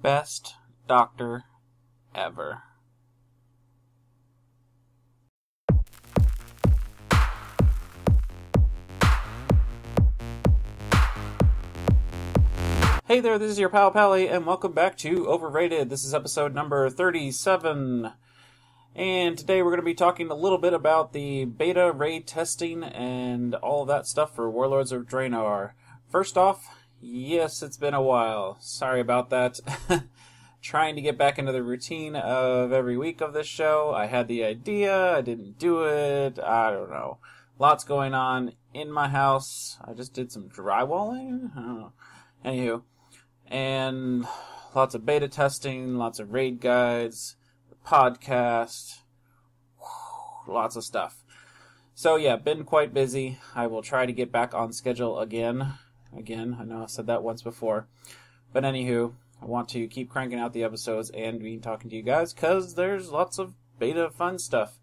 Best doctor ever. Hey there, this is your pal Pally, and welcome back to Overrated. This is episode number 37. And today we're going to be talking a little bit about the beta raid testing and all of that stuff for Warlords of Draenor. First off, yes, it's been a while. Sorry about that. Trying to get back into the routine of every week of this show. I had the idea, I didn't do it, I don't know. Lots going on in my house. I just did some drywalling? I don't know. Anywho, and lots of beta testing, lots of raid guides, the podcast, lots of stuff. So yeah, been quite busy. I will try to get back on schedule again. I know I've said that once before. But anywho, I want to keep cranking out the episodes and be talking to you guys because there's lots of beta fun stuff.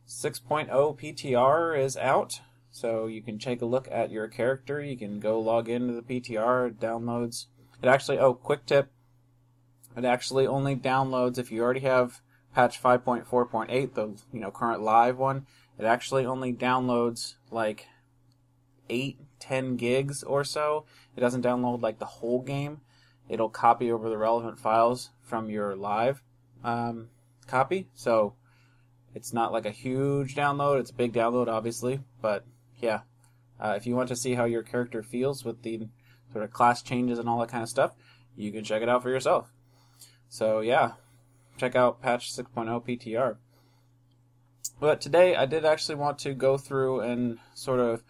6.0 PTR is out, so you can take a look at your character. You can go log into the PTR, it downloads. It actually, quick tip, it actually only downloads if you already have patch 5.4.8, the current live one. It actually only downloads like 8-10 gigs or so. It doesn't download like the whole game. It'll copy over the relevant files from your live copy. So it's not like a huge download. It's a big download, obviously. But yeah, if you want to see how your character feels with the sort of class changes and all that kind of stuff, you can check it out for yourself. So yeah, check out patch 6.0 PTR. But today I did actually want to go through and sort of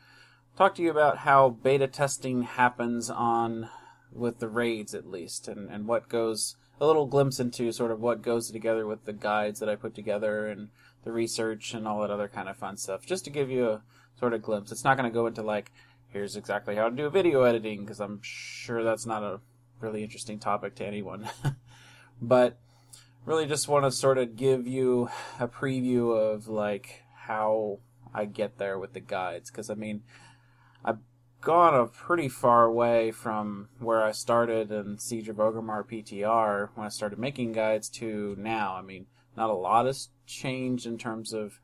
talk to you about how beta testing happens with the raids at least, and what goes, a little glimpse into sort of what goes together with the guides that I put together and the research and all that other kind of fun stuff, just to give you a sort of glimpse. It's not going to go into like, here's exactly how to do video editing, because I'm sure that's not a really interesting topic to anyone. But really just want to sort of give you a preview of like how I get there with the guides, because I mean, I've gone a pretty far way from where I started in Siege of Orgrimmar PTR when I started making guides to now. I mean, not a lot has changed in terms of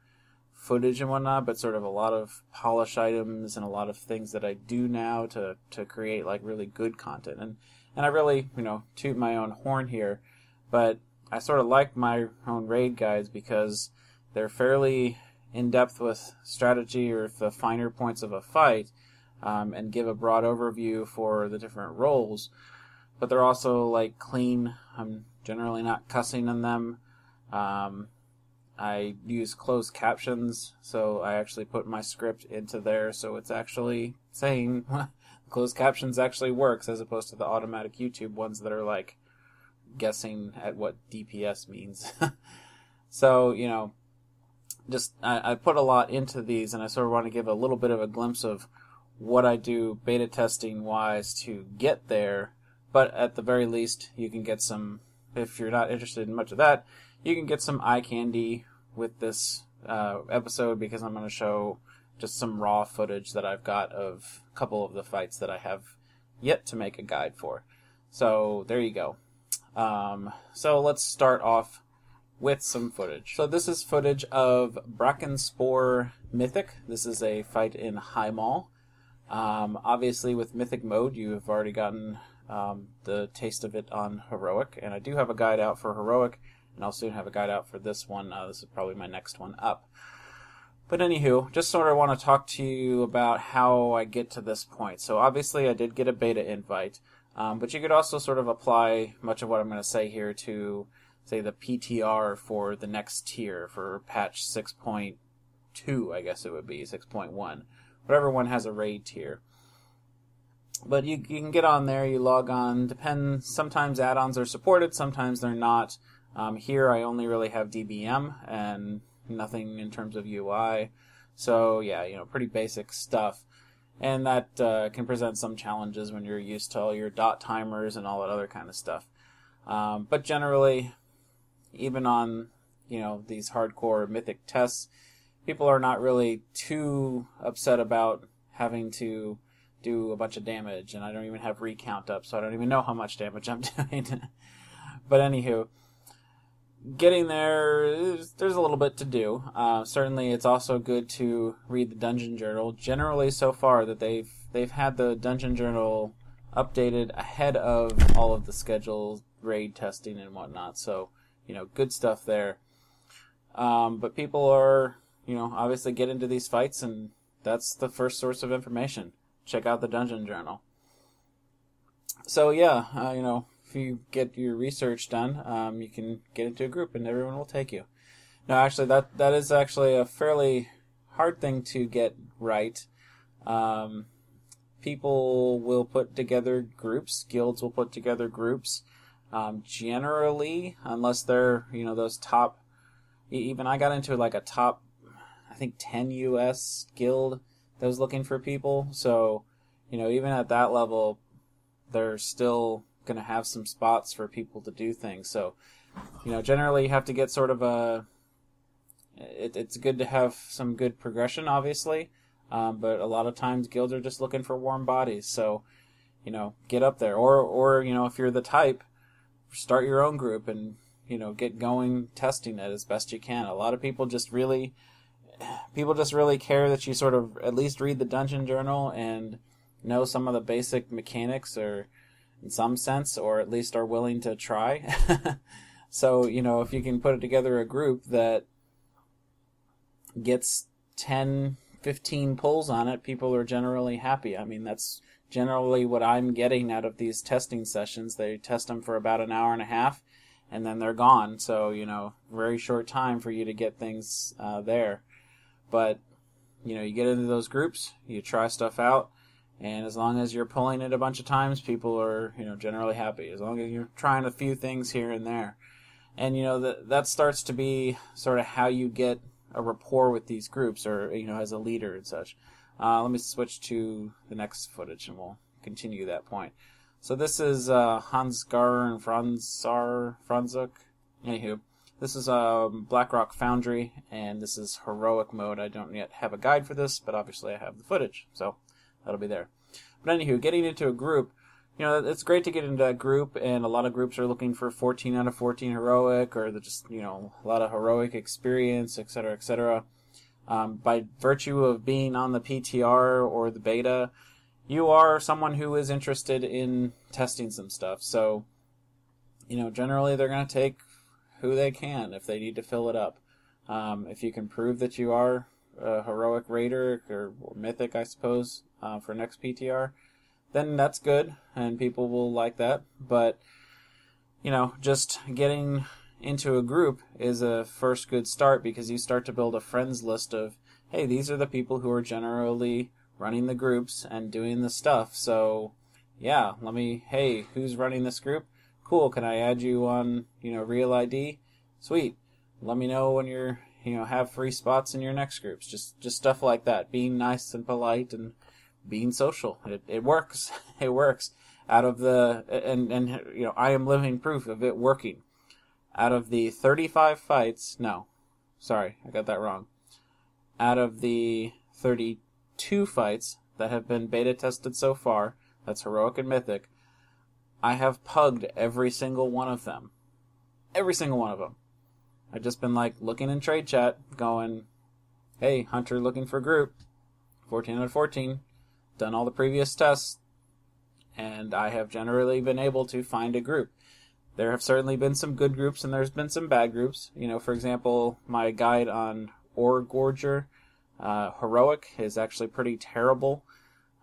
footage and whatnot, but sort of a lot of polish items and a lot of things that I do now to create like really good content. And I really, toot my own horn here, but I sort of like my own raid guides because they're fairly in-depth with strategy or the finer points of a fight, and give a broad overview for the different roles, but they're also like clean. I'm generally not cussing in them. I use closed captions, so I actually put my script into there, so it's actually saying closed captions actually works, as opposed to the automatic YouTube ones that are like guessing at what DPS means. So, just I put a lot into these, and I sort of want to give a little bit of a glimpse of what I do beta testing wise to get there. But at the very least, you can get some, if you're not interested in much of that, you can get some eye candy with this episode, because I'm going to show just some raw footage that I've got of a couple of the fights that I have yet to make a guide for. So there you go. So let's start off with some footage. So this is footage of Brackenspore Mythic. This is a fight in High Mall. Obviously with Mythic mode, you have already gotten the taste of it on Heroic, and I do have a guide out for Heroic, and I'll soon have a guide out for this one. This is probably my next one up. But anywho, just sort of want to talk to you about how I get to this point. So obviously I did get a beta invite, but you could also sort of apply much of what I'm going to say here to, say, the PTR for the next tier, for patch 6.2, I guess it would be, 6.1. Whatever one has a raid tier. But you can get on there, you log on, depends, sometimes add-ons are supported, sometimes they're not. Here I only really have DBM and nothing in terms of UI. So yeah, pretty basic stuff. And that can present some challenges when you're used to all your dot timers and all that other kind of stuff. But generally, even on, these hardcore Mythic tests, people are not really too upset about having to do a bunch of damage, and I don't even have recount up, so I don't even know how much damage I'm doing. But anywho, getting there, there's a little bit to do. Certainly, it's also good to read the Dungeon Journal. Generally, so far that they've had the Dungeon Journal updated ahead of all of the scheduled raid testing and whatnot. So, good stuff there. But people are, obviously get into these fights, and that's the first source of information. Check out the Dungeon Journal. So yeah, if you get your research done, you can get into a group and everyone will take you. No, actually, that is actually a fairly hard thing to get right. People will put together groups. Guilds will put together groups. Generally, unless they're, those top... Even I got into like a top, I think 10 US guild that was looking for people. So, even at that level, they're still going to have some spots for people to do things. So, generally you have to get sort of a... It's good to have some good progression, obviously. But a lot of times guilds are just looking for warm bodies. So, get up there. Or if you're the type, start your own group and, get going testing it as best you can. A lot of people just really care that you sort of at least read the Dungeon Journal and know some of the basic mechanics, or in some sense, or at least are willing to try. So, if you can put together a group that gets 10, 15 pulls on it, people are generally happy. I mean, that's generally what I'm getting out of these testing sessions. They test them for about an hour and a half, and then they're gone. So, very short time for you to get things there. But, you get into those groups, you try stuff out, and as long as you're pulling it a bunch of times, people are, generally happy. As long as you're trying a few things here and there. And, that starts to be sort of how you get a rapport with these groups, or, as a leader and such. Let me switch to the next footage, and we'll continue that point. So this is Hansgar and Franzuk. Anywho, this is Blackrock Foundry, and this is Heroic Mode. I don't yet have a guide for this, but obviously I have the footage, so that'll be there. But anywho, getting into a group, it's great to get into that group, and a lot of groups are looking for 14 out of 14 Heroic, or just, a lot of Heroic experience, etc., etc. By virtue of being on the PTR or the beta, you are someone who is interested in testing some stuff. So, generally they're going to take who they can if they need to fill it up. If you can prove that you are a Heroic Raider, or Mythic, I suppose, for next PTR, then that's good, and people will like that. But, just getting into a group is a first good start, because you start to build a friends list of, hey, these are the people who are generally running the groups and doing the stuff. So, yeah, hey, who's running this group? Cool, can I add you on, Real ID? Sweet. Let me know when you're, have free spots in your next groups. Just stuff like that. Being nice and polite and being social. It works. It works. Out of the, and I am living proof of it working. Out of the 35 fights, no, sorry, I got that wrong. Out of the 32 fights that have been beta tested so far, that's Heroic and Mythic, I have pugged every single one of them. Every single one of them. I've just been looking in trade chat, going, hey, Hunter looking for a group, 14 out of 14, done all the previous tests, and I have generally been able to find a group. There have certainly been some good groups, and there's been some bad groups. For example, my guide on Ore Gorger, Heroic, is actually pretty terrible.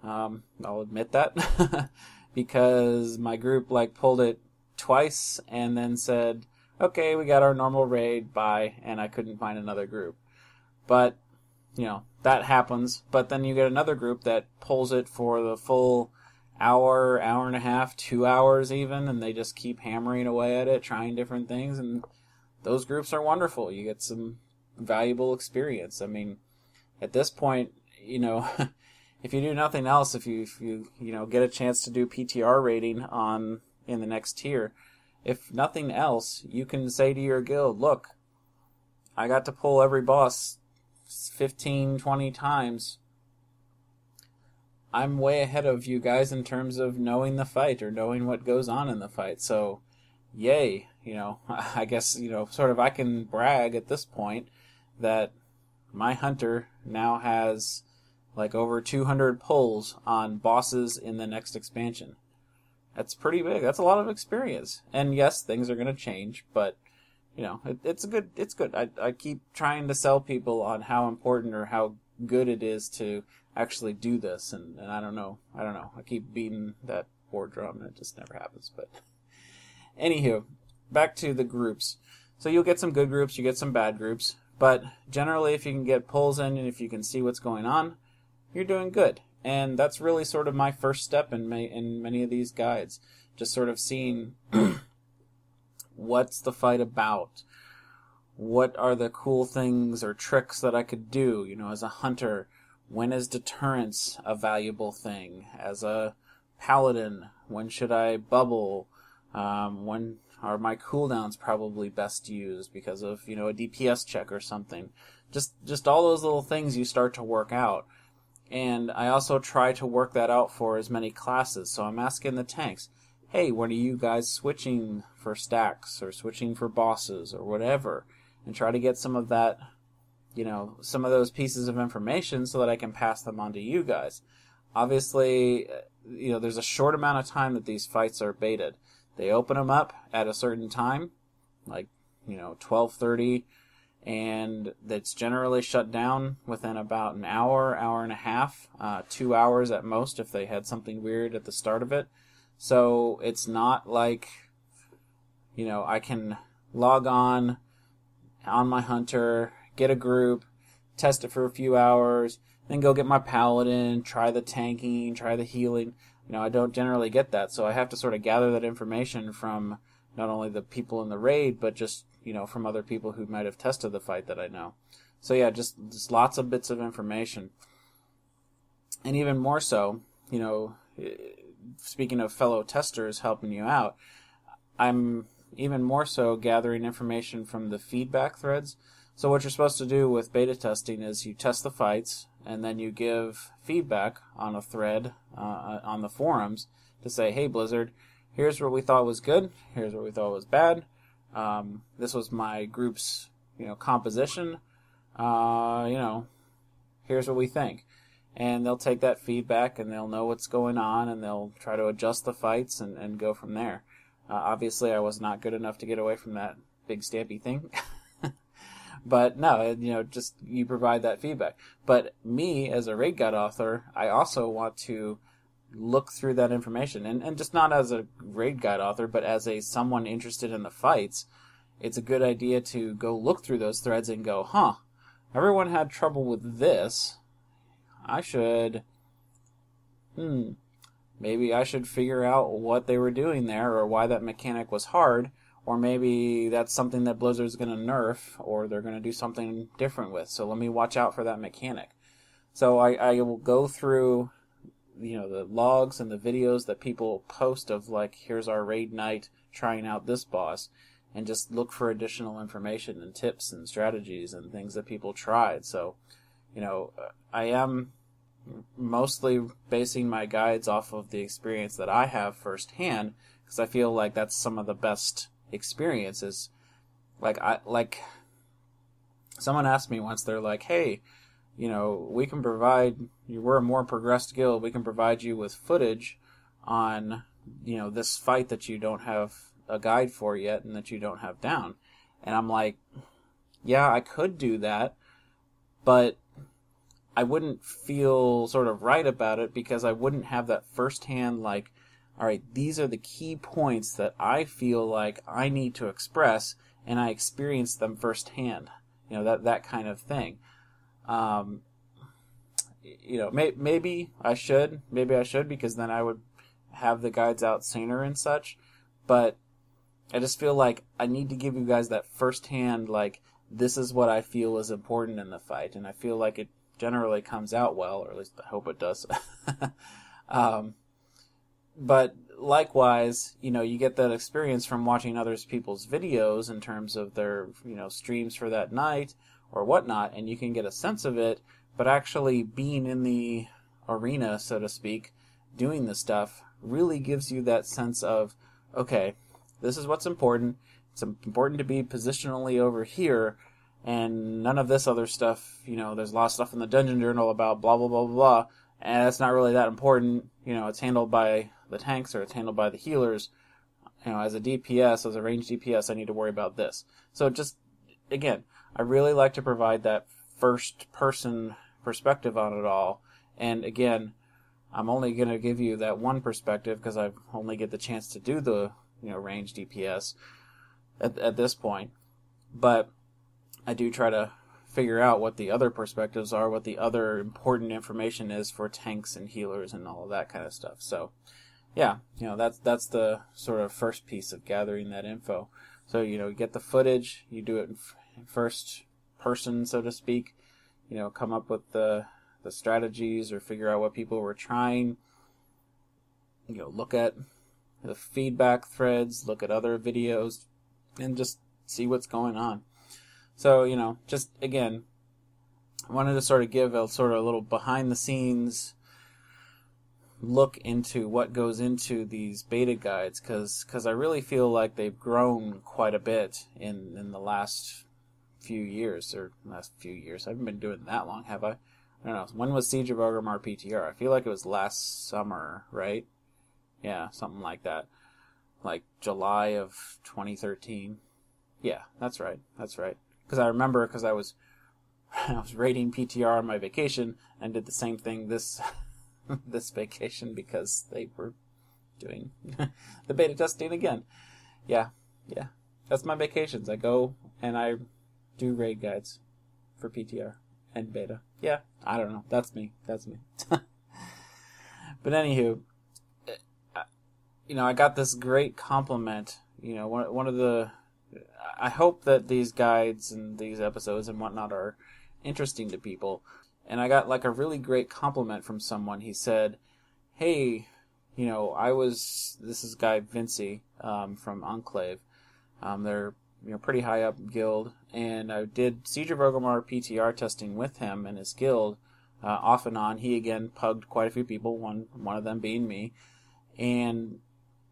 I'll admit that. Because my group, pulled it twice and then said, okay, we got our normal raid, bye, and I couldn't find another group. But, that happens. But then you get another group that pulls it for the full hour, hour and a half, 2 hours even, and they just keep hammering away at it, trying different things, and those groups are wonderful. You get some valuable experience. I mean, at this point, if you do nothing else, if you get a chance to do PTR rating in the next tier, if nothing else, you can say to your guild, look, I got to pull every boss 15, 20 times. I'm way ahead of you guys in terms of knowing the fight or knowing what goes on in the fight. So, yay, I guess, sort of I can brag at this point that my hunter now has like over 200 pulls on bosses in the next expansion. That's pretty big. That's a lot of experience. And yes, things are going to change, but it's good. It's good. I keep trying to sell people on how important or how good it is to actually do this, and I don't know. I keep beating that war drum, and it just never happens. But anywho, back to the groups. So you'll get some good groups, you get some bad groups, but generally, if you can get pulls in and if you can see what's going on, you're doing good. And that's really sort of my first step in many of these guides, just sort of seeing what's the fight about, what are the cool things or tricks that I could do, as a hunter. When is deterrence a valuable thing? As a paladin, when should I bubble? When are my cooldowns probably best used because of, a DPS check or something? Just all those little things you start to work out. And I also try to work that out for as many classes. So I'm asking the tanks, hey, when are you guys switching for stacks or switching for bosses or whatever? And try to get some of that, some of those pieces of information so that I can pass them on to you guys. Obviously, there's a short amount of time that these fights are baited. They open them up at a certain time, like, 12:30, and that's generally shut down within about an hour, hour and a half, 2 hours at most if they had something weird at the start of it. So it's not like, I can log on my hunter, get a group, test it for a few hours, then go get my paladin, try the tanking, try the healing. I don't generally get that, so I have to sort of gather that information from not only the people in the raid, but just, from other people who might have tested the fight that I know. So yeah, just lots of bits of information. And even more so, speaking of fellow testers helping you out, I'm even more so gathering information from the feedback threads. So what you're supposed to do with beta testing is you test the fights, and then you give feedback on a thread on the forums to say, hey, Blizzard, here's what we thought was good, here's what we thought was bad, this was my group's composition, here's what we think. And they'll take that feedback and they'll know what's going on and they'll try to adjust the fights and go from there. Obviously I was not good enough to get away from that big stampy thing. But no, just you provide that feedback. But me, as a raid guide author, I also want to look through that information. And just not as a raid guide author, but as someone interested in the fights, it's a good idea to go look through those threads and go, everyone had trouble with this. I should, maybe I should figure out what they were doing there or why that mechanic was hard. Or maybe that's something that Blizzard's going to nerf, or they're going to do something different with. So let me watch out for that mechanic. So I will go through, the logs and the videos that people post of, like, here's our raid night trying out this boss, and just look for additional information and tips and strategies and things that people tried. So, I am mostly basing my guides off of the experience that I have firsthand, because I feel like that's some of the best experiences. Like someone asked me once, they're like, hey, we can provide, we're a more progressed guild, we can provide you with footage on, this fight that you don't have a guide for yet and that you don't have down. And I'm like, yeah, I could do that, but I wouldn't feel sort of right about it because I wouldn't have that firsthand, like, all right, these are the key points that I feel like I need to express, and I experienced them firsthand. That kind of thing. Maybe I should, because then I would have the guides out sooner and such. But I just feel like I need to give you guys that firsthand, like, this is what I feel is important in the fight, and I feel like it generally comes out well, or at least I hope it does. But likewise, you get that experience from watching other people's videos in terms of their, streams for that night or whatnot, and you can get a sense of it, but actually being in the arena, so to speak, doing the stuff, really gives you that sense of, okay, this is what's important. It's important to be positionally over here, and none of this other stuff. There's a lot of stuff in the Dungeon Journal about blah blah blah blah blah, and it's not really that important. It's handled by the tanks or it's handled by the healers. As a DPS, as a ranged DPS, I need to worry about this. So just, again, I really like to provide that first-person perspective on it all. And again, I'm only going to give you that one perspective because I only get the chance to do the, ranged DPS at this point. But I do try to figure out what the other perspectives are, what the other important information is for tanks and healers and all of that kind of stuff. So, yeah, that's the sort of first piece of gathering that info. So, you get the footage, you do it in first person, so to speak. Come up with the strategies or figure out what people were trying. Look at the feedback threads, look at other videos, and just see what's going on. So, just again, I wanted to sort of give a little behind the scenes look into what goes into these beta guides, because I really feel like they've grown quite a bit in the last few years. I haven't been doing it that long, have I? I don't know. When was Siege of Orgrimmar PTR? I feel like it was last summer, right? Yeah, something like that. Like July of 2013. Yeah, that's right. Because I remember, because I was raiding PTR on my vacation and did the same thing this vacation because they were doing the beta testing again. Yeah. That's my vacations. I go and I do raid guides for PTR and beta. Yeah, I don't know. That's me. But anywho, I got this great compliment. One of the... I hope that these guides and these episodes and whatnot are interesting to people. And I got like a really great compliment from someone. He said, hey, this is guy Vinci from Enclave. They're pretty high up guild, and I did Siege of Orgrimmar PTR testing with him and his guild off and on. He again pugged quite a few people, one of them being me, and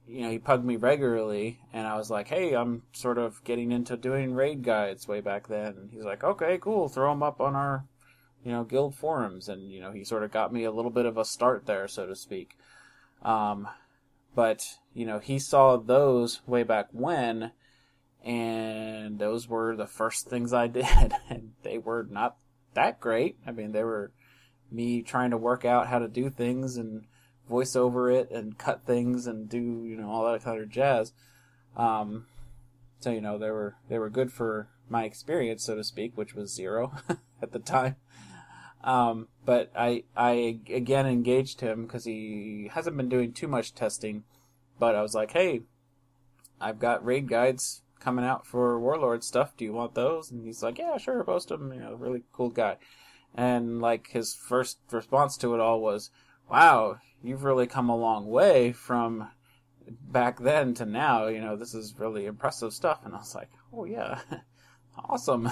he pugged me regularly, and I was like, hey, I'm sort of getting into doing raid guides way back then. And he's like, okay, cool, throw them up on our guild forums, and he sort of got me a little bit of a start there, so to speak. But he saw those way back when, and those were the first things I did, and they were not that great. I mean, they were me trying to work out how to do things and voice over it and cut things and do all that kind of jazz. So they were good for my experience, so to speak, which was 0 at the time. But I again engaged him because he hasn't been doing too much testing, but I was like, hey, I've got raid guides coming out for Warlord stuff. Do you want those? And he's like, yeah, sure, post them. Really cool guy. And like his first response to it all was, wow, you've really come a long way from back then to now. This is really impressive stuff. And I was like, oh yeah, awesome.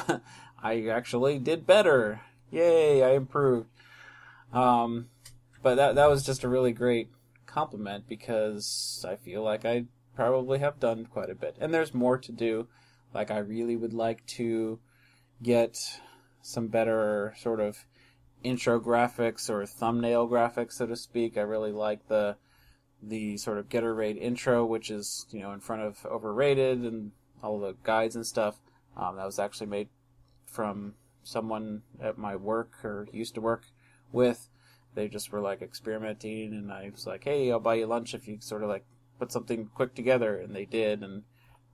I actually did better. Yay, I improved. But that was just a really great compliment because I feel like I probably have done quite a bit. And there's more to do. Like, I really would like to get some better sort of intro graphics or thumbnail graphics, so to speak. I really like the sort of Getter Raid intro, which is, in front of Overrated and all the guides and stuff. That was actually made from someone at my work or used to work with. They just were like experimenting, and I was like, hey, I'll buy you lunch if you sort of like put something quick together, and they did, and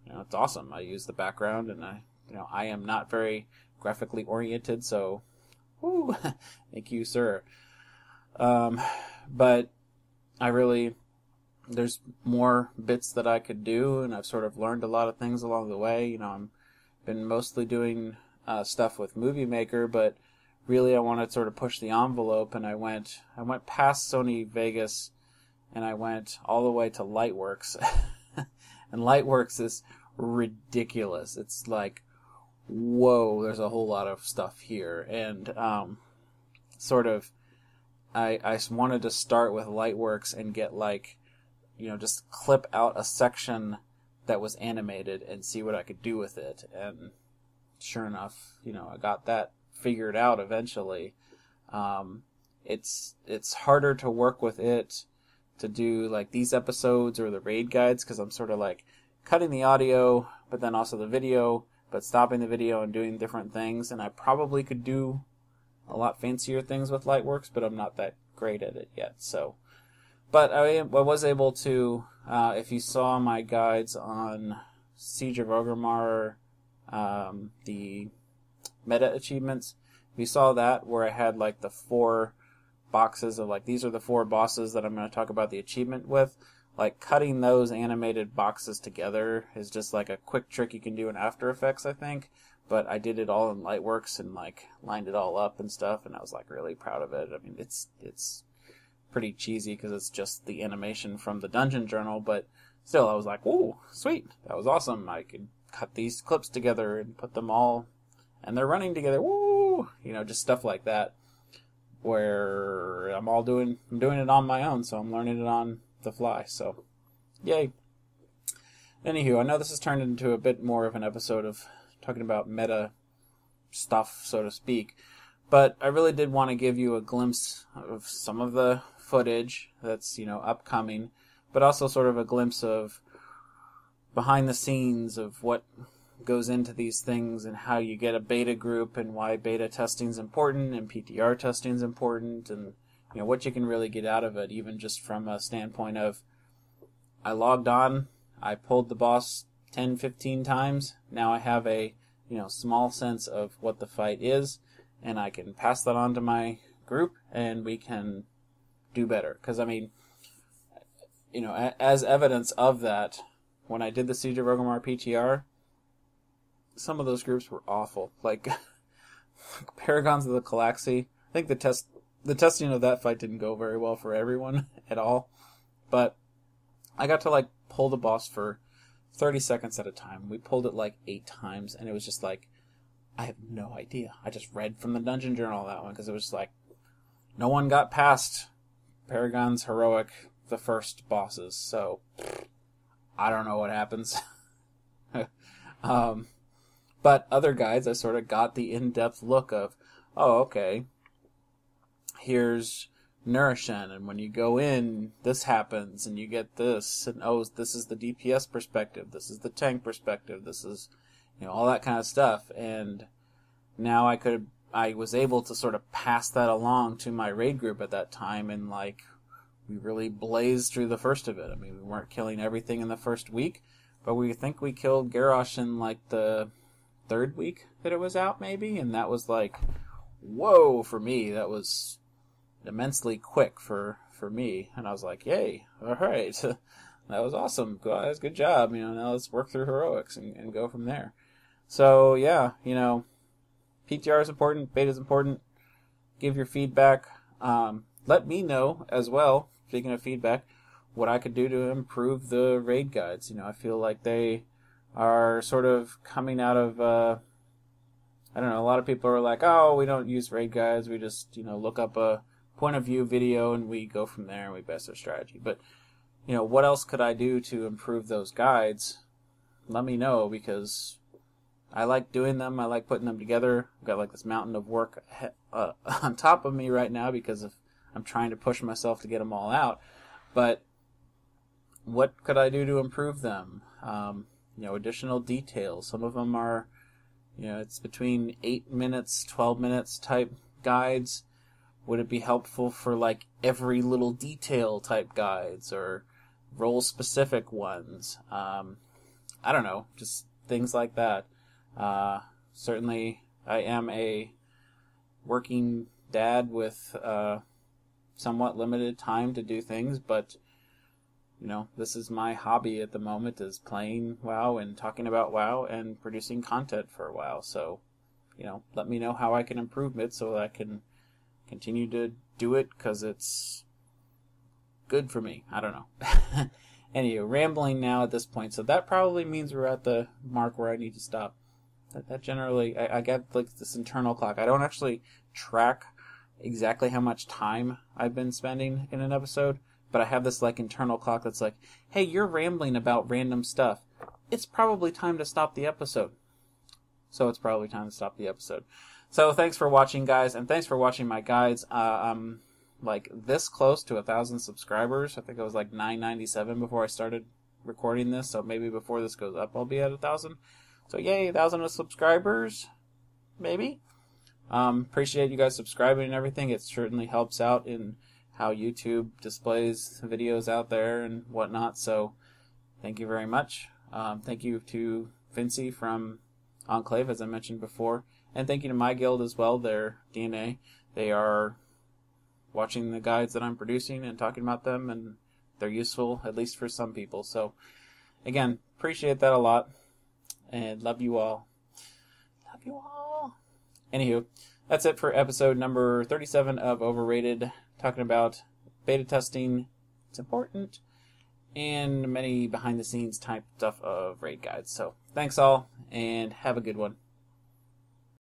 it's awesome. I use the background, and I am not very graphically oriented, so woo, thank you, sir. But I really, there's more bits that I could do, and I've sort of learned a lot of things along the way. I'm been mostly doing stuff with Movie Maker, but really I want to sort of push the envelope, and I went past Sony Vegas, and I went all the way to Lightworks. And Lightworks is ridiculous. It's like, whoa, there's a whole lot of stuff here. And sort of, I wanted to start with Lightworks and get like, just clip out a section that was animated and see what I could do with it. And sure enough, I got that figured out eventually. It's harder to work with it to do like these episodes or the raid guides, because I'm sort of like cutting the audio, but then also the video, but stopping the video and doing different things. And I probably could do a lot fancier things with Lightworks, but I'm not that great at it yet. So, but I was able to, if you saw my guides on Siege of Orgrimmar, the meta achievements, if you saw that where I had like the 4 boxes of like, these are the 4 bosses that I'm going to talk about the achievement with, like cutting those animated boxes together is just like a quick trick you can do in After Effects, I think. But I did it all in Lightworks and like lined it all up and stuff, and I was like really proud of it. I mean, it's pretty cheesy because it's just the animation from the Dungeon Journal, but still, I was like, "Ooh, sweet! That was awesome! I could cut these clips together and put them all, and they're running together. Woo! Just stuff like that, where I'm doing it on my own, so I'm learning it on the fly. So, yay! Anywho, I know this has turned into a bit more of an episode of talking about meta stuff, so to speak, but I really did want to give you a glimpse of some of the footage that's, upcoming, but also sort of a glimpse of behind the scenes of what goes into these things and how you get a beta group and why beta testing is important and PTR testing is important, and what you can really get out of it, even just from a standpoint of I logged on, I pulled the boss 10, 15 times. Now I have a, small sense of what the fight is, and I can pass that on to my group, and we can do better. Because, I mean, as evidence of that, when I did the Siege of Orgrimmar PTR, some of those groups were awful. Like, Paragons of the Calaxy. I think the testing of that fight didn't go very well for everyone at all. But I got to, pull the boss for 30 seconds at a time. We pulled it 8 times, and it was just I have no idea. I just read from the Dungeon Journal that one, because it was no one got past Paragon's Heroic, the first bosses, so I don't know what happens. But other guides, I sort of got the in-depth look of, oh, okay, here's Nurishen, and when you go in, this happens, and you get this, and oh, this is the DPS perspective, this is the tank perspective, this is, all that kind of stuff, and now I was able to sort of pass that along to my raid group at that time, and we really blazed through the first of it. I mean, we weren't killing everything in the first week, but we think we killed Garrosh in the 3rd week that it was out, maybe, and that was whoa, for me, that was immensely quick for me, and I was like, yay, alright, that was awesome, guys, good job, now let's work through heroics and go from there. So, yeah, PTR is important, beta is important, give your feedback, let me know as well, speaking of feedback, what I could do to improve the raid guides. I feel like they are sort of coming out of, I don't know, a lot of people are like, oh, we don't use raid guides, we just, look up a point of view video and we go from there and we best our strategy. But, what else could I do to improve those guides? Let me know, because I like doing them, I like putting them together. I've got this mountain of work on top of me right now because I'm trying to push myself to get them all out. But what could I do to improve them? Additional details. Some of them are, it's between 8 minutes, 12 minutes type guides. Would it be helpful for every little detail type guides or role specific ones? I don't know, just things like that. Certainly I am a working dad with somewhat limited time to do things, but this is my hobby at the moment, is playing WoW and talking about WoW and producing content for WoW. So, let me know how I can improve it so that I can continue to do it, because it's good for me. I don't know. Anyway, rambling now at this point, so that probably means we're at the mark where I need to stop. That generally, I get this internal clock. I don't actually track exactly how much time I've been spending in an episode, but I have this internal clock that's hey, you're rambling about random stuff. it's probably time to stop the episode. So thanks for watching, guys, and thanks for watching my guides. I'm like this close to 1,000 subscribers. I think it was like 997 before I started recording this, so maybe before this goes up I'll be at 1,000. So yay, 1,000 subscribers, maybe. Appreciate you guys subscribing and everything. It certainly helps out in how YouTube displays videos out there and whatnot, so thank you very much. Thank you to Vinci from Enclave, as I mentioned before, and thank you to My Guild as well, their DNA. They are watching the guides that I'm producing and talking about them, and they're useful, at least for some people. So, again, appreciate that a lot, and love you all. Love you all. Anywho, that's it for episode number 37 of Overrated, talking about beta testing. It's important, and many behind-the-scenes type stuff of raid guides. So, thanks all, and have a good one.